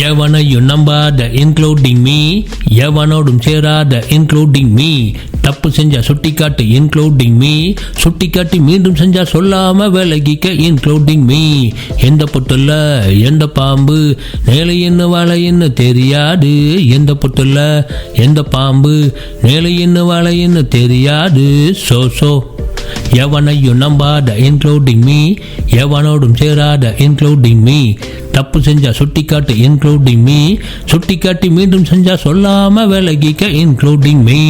எவனையும் நம்பாத including me, எவனோடும் சேராத இன்க்ளூடிங் மீ, தப்பு செஞ்சா சுட்டிக்காட்டு இன்க்ளூடிங் மீ, சுட்டிக்காட்டி மீண்டும் செஞ்சா சொல்லாம விலகிக்க இன்க்ளூடிங் மீ. எந்த பொட்டுல எந்த பாம்பு நேலை என்ன வாழை என்ன தெரியாது, எந்த பொட்டுல எந்த பாம்பு நேலை என்ன வாழை என்ன தெரியாது. சோ எவனையும் நம்பாத இன்க்ளூடிங் மீ, எவனோடும் சேராத இன்க்ளூடிங் மீ, தப்பு செஞ்சா சுட்டிக்காட்டு இன்க்ளூடிங் மீ, சுட்டிக்காட்டி மீண்டும் செஞ்சா சொல்லாம விலகிக்க இன்க்ளூடிங் மீ.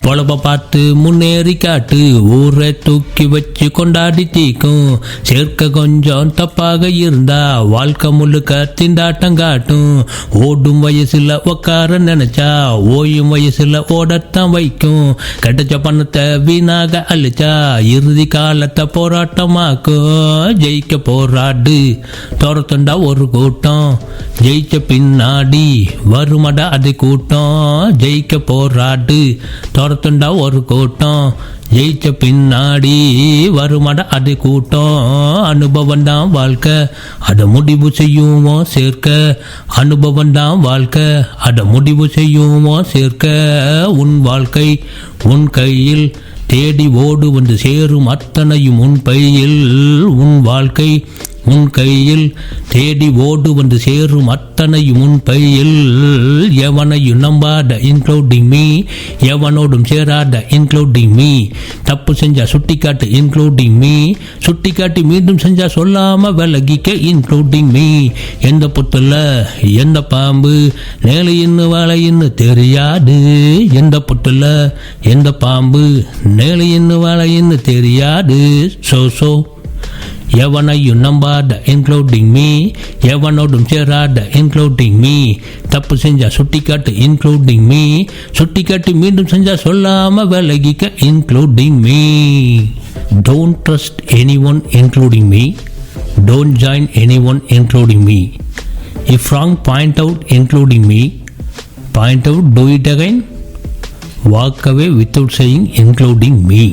பொழப்ப பார்த்து முன்னேறி காட்டு, ஊரை தூக்கி வச்சு கொண்டாடி தீக்கும். சேர்க்க கொஞ்சம் தப்பாக இருந்தா வாழ்க்கை முழுக்க திண்டாட்டம் காட்டும். ஓடும் வயசுல உக்கார நினைச்சா ஓயும் வயசுல ஓடத்தான் வைக்கும். கிடைச்ச பணத்தை வீணாக அழிச்சா இறுதி காலத்தை போராட்டமாக்கும். ஜெயிக்க போராடு துரத்துண்டா ஒரு கூட்டம், ஜெயிச்ச பின்னாடி வருமடா அது கூட்டம். ஜெயிக்க போராடு துரத்துண்டா ஒரு கூட்டம், ஜெயிச்ச பின்னாடி வருமட அது கூட்டம். அனுபவம் தான் வாழ்க்கை அதை முடிவு செய்யுமோ சேர்க்க, அனுபவம் தான் வாழ்க்கை அதை முடிவு செய்யுமோ சேர்க்க. உன் வாழ்க்கை உன் கையில் தேடி ஓடு வந்து சேரும் அத்தனையும் உன் பையில். உன் வாழ்க்கை உன் கையில் தேடி ஓடு வந்து சேரும் அத்தனையும் உன் பையில். எவனையும் நம்பாத இன்க்ளூடிங் மீ, எவனோடும் சேராத இன்க்ளூடிங் மீ, தப்பு செஞ்சா சுட்டிக்காட்டு இன்க்ளூடிங் மீ, சுட்டிக்காட்டி மீண்டும் செஞ்சா சொல்லாம விலகிக்க இன்க்ளூடிங் மீ. எந்த புத்துல எந்த பாம்பு நேலையின்னு வாழையின்னு தெரியாது, எந்த புத்துல எந்த பாம்பு நேலையின்னு வாழையின்னு தெரியாது. சோ எவனையும் நம்பாத இன்க்ளூடிங் மீ, எவனோடும் சேராத இன்க்ளூடிங் மீ, தப்பு செஞ்சா சுட்டிக்காட்டு இன்க்ளூடிங் மீ, சுட்டிக்காட்டி மீண்டும் செஞ்சா சொல்லாம விலகிக்க including me. Don't trust anyone including me, don't join anyone including me. If wrong, point out including me, point out, do it again, walk away without saying including me.